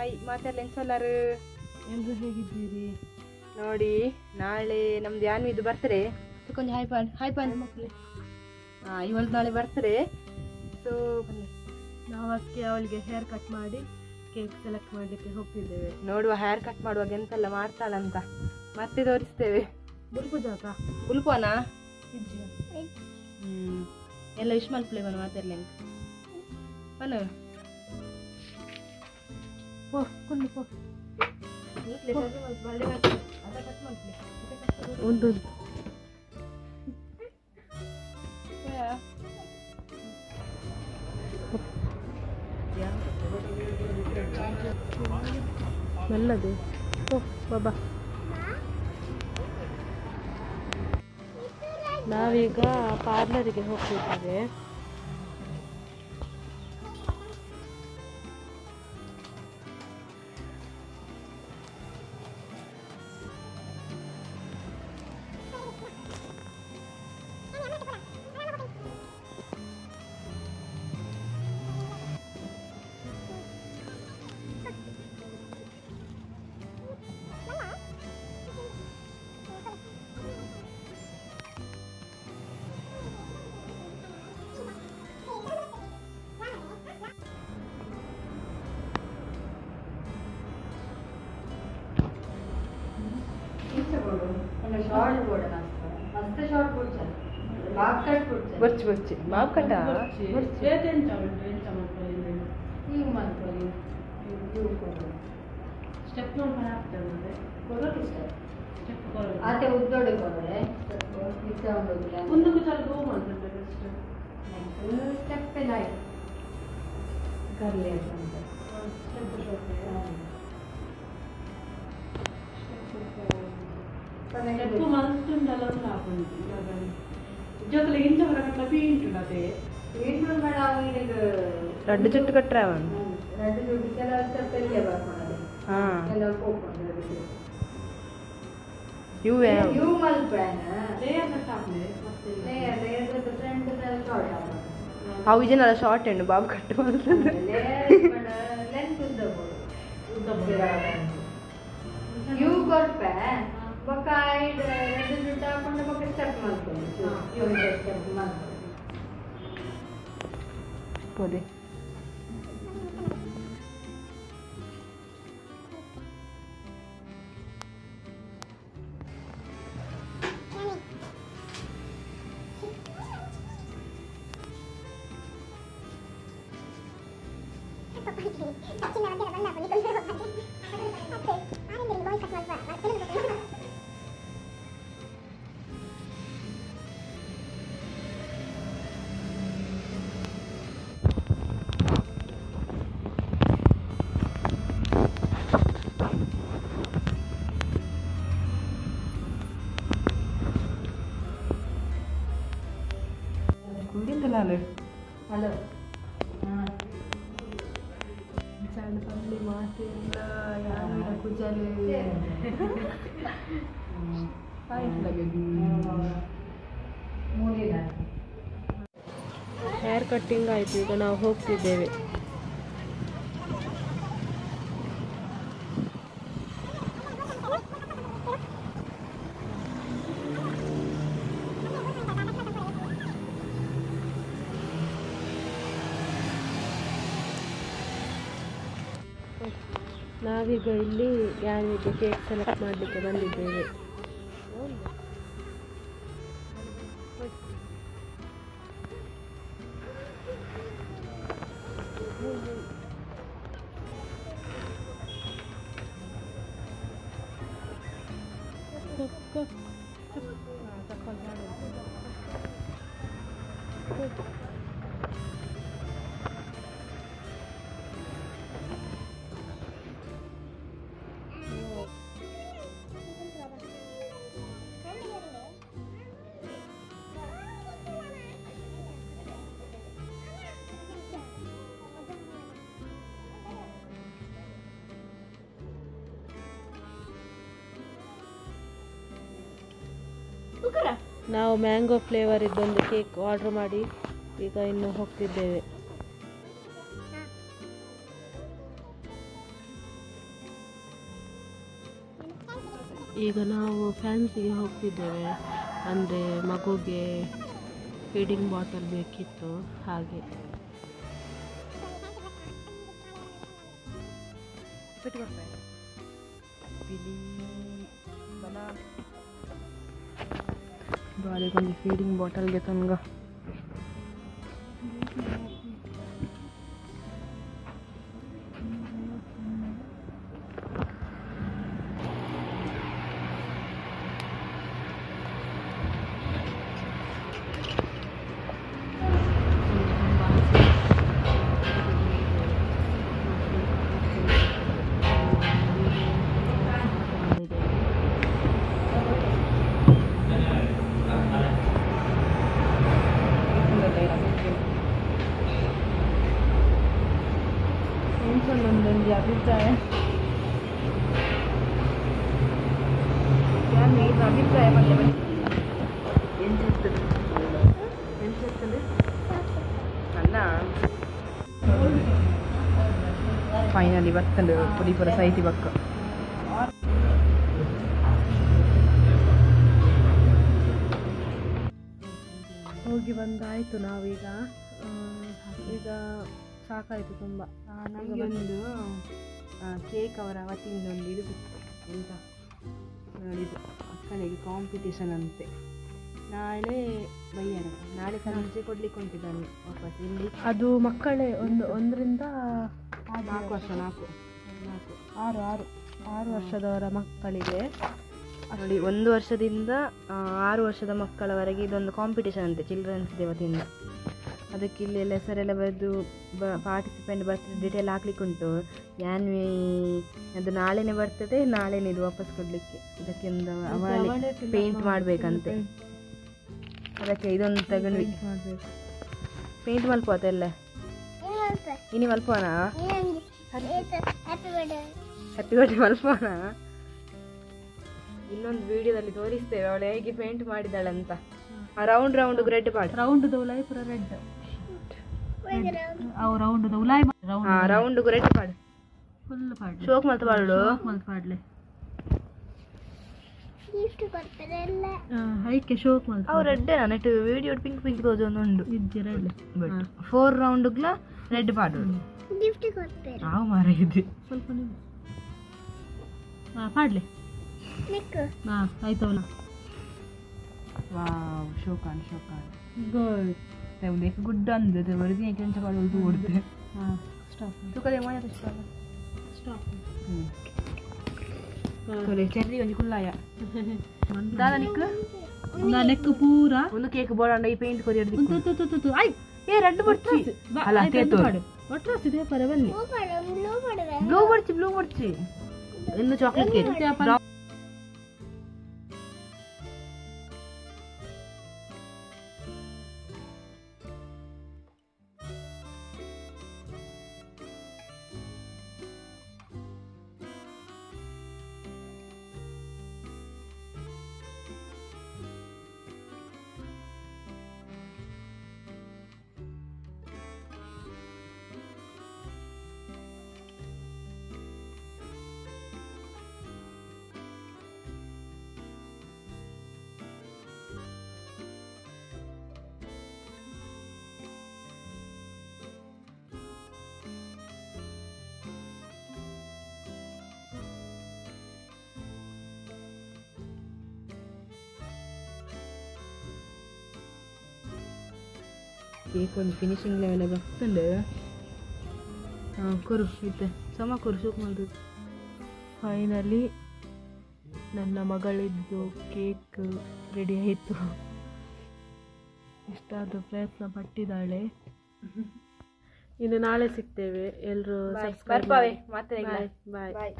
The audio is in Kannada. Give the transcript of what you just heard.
ಹಾಯ್ ಮಾತಾಡ್ಲೇನು ಸೋಲಾರು ಎಲ್ಲರೂ ಹೇಗಿದ್ದೀರಿ? ನೋಡಿ ನಾಳೆ ನಮ್ದು ಯಾನ್ವಿದು ಬರ್ತಾರೆ ಕೊಂಚ ಹಾಯ್ ಪಾನ್ ಮಕ್ಕಳೇ, ಇವತ್ತು ನಾಳೆ ಬರ್ತಾರೆ. ಸೊ ನಾವು ಅದಕ್ಕೆ ಅವಳಿಗೆ ಹೇರ್ ಕಟ್ ಮಾಡಿ ಕೇಕ್ ಸೆಲೆಕ್ಟ್ ಮಾಡಲಿಕ್ಕೆ ಹೋಗ್ತಿದ್ದೇವೆ. ನೋಡುವ ಹೇರ್ ಕಟ್ ಮಾಡುವಾಗ ಎಂತೆಲ್ಲ ಮಾಡ್ತಾಳಂತ ಮತ್ತೆ ತೋರಿಸ್ತೇವೆ. ಬುಲ್ಪು ಜಾಕ ಬುಲ್ಪುವನಾ ಎಲ್ಲ ವಿಶ್ ಮಲ್ಪ್ಲೇವನು ಮಾತಾಡ್ಲೇನು ಪನು ಪೋ ಕೊಂಡು ಪೋ ಒಂದು ಮೆಲ್ಲದೆ ಓ ಬಾಬಾ. ನಾವೀಗ ಪಾರ್ಲರಿಗೆ ಹೋಗ್ತಿದ್ದೇವೆ. ಬರ್ಚಿ ಬರ್ಚಿ ಮಾವು ಕಟ್ಟ ಸ್ಟೆಪ್ ನೋಡ್ಕೊಂಡು ಆಗ್ತದೆ ಆತೆ ಉದ್ದೋಡೆ ಕೊಡೋದೆ ಮುಂದಕ್ಕೆ ಸ್ವಲ್ಪ ಹೋಗಿ ಮಾಡ್ತಾರೆ ಸ್ಟೆಪ್ ಎಲ್ಲ ಆಯ್ತು ಕರ್ಲಿ ಅಂತ ಸ್ಟೆಪ್ ಮಸ್ತುಂಟಲ್ಲ ಹಾಕೊಂಡು ಜೊತೆಲಿ ಇಂಚ ಹೊರಗಂಟ ಪೀಂಟುಂಟದೆ ಏನು ಬೇಡ ಅವನಿಗೆ ರಡ್ಡು ಜುಟ್ಟು ಕಟ್ರೆ ಅವನು ಎರಡು ದುಡ್ಡು ಕೆಲವು ಸ್ಟೆಪ್ ಎಲ್ಲಿಯೇ ಬರ್ಕೊಂಡದೆ ಕೆಲವು ಹೋಗ್ಕೊಂಡು ಇವೆ ಇವು ಮಲ್ಪೇನ ಲೇಯರ್ ಕಟ್ ಹಾಕ್ಲೆ ಮತ್ತೆ ಲೇಯರ್ ಫ್ರಂಟ್ ಶಾರ್ಟ್ ಆಗೋದು ಅವು ಇದನ್ನೆಲ್ಲ ಶಾರ್ಟ್ ಹೆಣ್ಣು ಬಾಬು ಕಟ್ ಮಾಡ್ತದೆ ಲೆಂತ್ ಉದ್ದ ಇವು ಕೊರ್ಪೆ ಬೊಕ್ಕ ಐದು ಎರಡು ದುಡ್ಡು ಹಾಕೊಂಡು ಬೊಕ್ಕ ಸ್ಟೆಪ್ ಮಾಡ್ಕೊಂಡು ಸ್ಟೆಪ್ ಮಾಡ್ಕೊಂಡು ಪೋದೆ ನಾನು ಹಲೋ ಸಣ್ಣ ಪಲ್ಲಿ ಮಾತೆಲ್ಲ ಯಾರ ಕುಜಲೆ ಹೇರ್ ಕಟ್ಟಿಂಗ್ ಆಯಿತು. ಈಗ ನಾವು ಹೋಗ್ತಿದ್ದೇವೆ. ನಾವೀಗ ಇಲ್ಲಿ ಯಾರಿಗೆ ಕೇಕ್ ಸೆಲೆಕ್ಟ್ ಮಾಡಲಿಕ್ಕೆ ಬಂದಿದ್ದೇವೆ. ನಾವು ಮ್ಯಾಂಗೋ ಫ್ಲೇವರ್ ಇದ್ದೊಂದು ಕೇಕ್ ಆರ್ಡರ್ ಮಾಡಿ ಈಗ ಇನ್ನು ಹೋಗ್ತಿದ್ದೇವೆ. ಈಗ ನಾವು ಫ್ಯಾನ್ಸಿಗೆ ಹೋಗ್ತಿದ್ದೇವೆ, ಅಂದರೆ ಮಗುಗೆ ಫೀಡಿಂಗ್ ಬಾಟಲ್ ಬೇಕಿತ್ತು ಹಾಗೆ. ಬಾಲಿಗೊಂದು ಫೀಡಿಂಗ್ ಬಾಟಲ್ಗೆ ತಂಗ ನಮ್ಮದೊಂದು ಅಭಿಪ್ರಾಯ. ಅಭಿಪ್ರಾಯ ಅಲ್ಲ ಫೈನಲಿ ಬರ್ತಂಡು ಪುಡಿಪುರ ಸೈತಿ ಬಕ್ಕ. ಹೋಗಿ ಬಂದಾಯಿತು ನಾವೀಗ. ಈಗ ಸಾಕಾಯಿತು ತುಂಬ. ನಮಗೆ ಒಂದು ಕೇಕ್ ಅವರ ವತಿಯಿಂದ ಒಂದು ಇದು ಬಿತ್ತು ಎಂತ ಇದು ಮಕ್ಕಳಿಗೆ ಕಾಂಪಿಟೇಷನ್ ಅಂತೆ. ನಾಳೆ ಬೈಯಾರ, ನಾಳೆ ಸಂಜೆ ಕೊಡ್ಲಿಕ್ಕೆ ಉಂಟಿದ್ದಾನೆ ವಾಪಸ್ ಇಲ್ಲಿ. ಅದು ಮಕ್ಕಳೇ ಒಂದರಿಂದ 4 ವರ್ಷ 6 ವರ್ಷದವರ ಮಕ್ಕಳಿಗೆ. ನೋಡಿ, 1 ವರ್ಷದಿಂದ 6 ವರ್ಷದ ಮಕ್ಕಳವರೆಗೆ ಇದೊಂದು ಕಾಂಪಿಟೇಷನ್ ಅಂತೆ ಚಿಲ್ಡ್ರನ್ಸ್ ಡೇ ವತಿಯಿಂದ. ಅದಕ್ಕೆ ಇಲ್ಲೆಲ್ಲ ಹೆಸರೆಲ್ಲ ಬರೆದು ಪಾರ್ಟಿಸಿಪೆಂಟ್ ಬರ್ತ್ಡೇ ಡೀಟೇಲ್ ಹಾಕ್ಲಿಕ್ಕೆ ಉಂಟು. ಯಾನ್ವಿ ಅದು ನಾಳೆನೇ ಬರ್ತದೆ, ನಾಳೆನೇ ಇದು ವಾಪಸ್ ಕೊಡಲಿಕ್ಕೆ. ಇದಕ್ಕೆ ಒಂದು ಅವಳೆ ಪೇಂಟ್ ಮಾಡಬೇಕಂತೆ. ಅದಕ್ಕೆ ಇದೊಂದು ತಗೊಂಡ್ವಿ. ಪೇಂಟ್ ಮಲ್ಪೋತ ಎಲ್ಲ ಇನಿ ಮಲ್ಪೋಣ. Happy birthday ಮಲ್ಪೋಣ. ಇನ್ನೊಂದು ವಿಡಿಯೋದಲ್ಲಿ ತೋರಿಸ್ತೇವೆ ಅವಳು ಹೇಗೆ ಪೇಂಟ್ ಮಾಡಿದಾಳಂತ. ರೌಂಡ್ ರೆಡ್ ಪಾಡು. ರೌಂಡ್ ಉಲಾಯಿಪುರ ರೆಡ್. ರೌಂಡ್ ಉಲಾಯಿ ರೌಂಡ್ ರೆಡ್ ಪಾಡು. ಫುಲ್ ಪಾಡು. ಶೋಕ್ ಮಲ್ತ ಪಾಡು. ಪಾಡ್ಲೆ ಹೈಕೆ ಶೋಕ್ ಮಲ್ತ. ಅವು ರೆಡ್ ನೆಟ್ ವಿಡಿಯೋ ಪಿಂಕ್ ತೋಜೊಂದುಂಡು. ಇಜ್ಜಿ ರೆಡ್ 4 ರೌಂಡ್ಗ್ಲ ರೆಡ್ ಪಾಡು. ನಾವು ಮಾರಿದ್ದೆ ಸ್ವಲ್ಪ ಪಾಡ್ಲೆ. ಆಯ್ತವನ. ವಾವ್, ಶೋಕಾನ್ ಗುಡ್. ತೆವಲೆ ಗುಡ್ ಅಂದೆ ಬರೀ ಕೆಂಚ ಪಾಡು ಓಡ್ದೆ. ಸ್ಟಾಪ್. ತುಕದೆ ಮಾಯ ಸ್ಟಾಪ್. ತೊಲೆ ಚೆರ್ರಿ ಒಂಜಿ ಕುಲ್ಲಾಯ ದಾದ ನಿಕ್ಕು ನೆಕ್ ಪೂರ ಒಂದು ಕೇಕ್ ಬೋಡಂಡ ಈ ಪೇಂಟ್ ಕೊರಿ ಹಿಡಿದು ಆಯ್ ಏ ರೆಡ್ ಬರ್ಚಿ ಅಲ್ಲ ತೇತು ಒಟ್ರಾಸ್ ಇದೆ ಪರವಲ್ಲಿ. ಬ್ಲೂ ಬರ್ಚಿ ಇನ್ನು ಚಾಕ್ಲೇಟ್ ಕೇಕ್. ಕೇಕ್ ಒಂದು ಫಿನಿಶಿಂಗ್ ಲೆವೆಲ್ ಬರ್ತಂಡು. ಕೊರು ಇತ್ತೆ ಸಮ ಕೊರು ಶೋಕ್ ಮಾಡಿದ್ರು. ಫೈನಲಿ ನನ್ನ ಮಗಳಿದ್ದು ಕೇಕ್ ರೆಡಿ ಆಯಿತು. ಇಷ್ಟಾದ ಪ್ರಯತ್ನ ಪಟ್ಟಿದ್ದಾಳೆ. ಇನ್ನು ನಾಳೆ ಸಿಗ್ತೇವೆ. ಎಲ್ಲರೂ ಸಬ್ಸ್ಕ್ರೈಬ್ ಮಾಡಿ. ಬಾಯ್.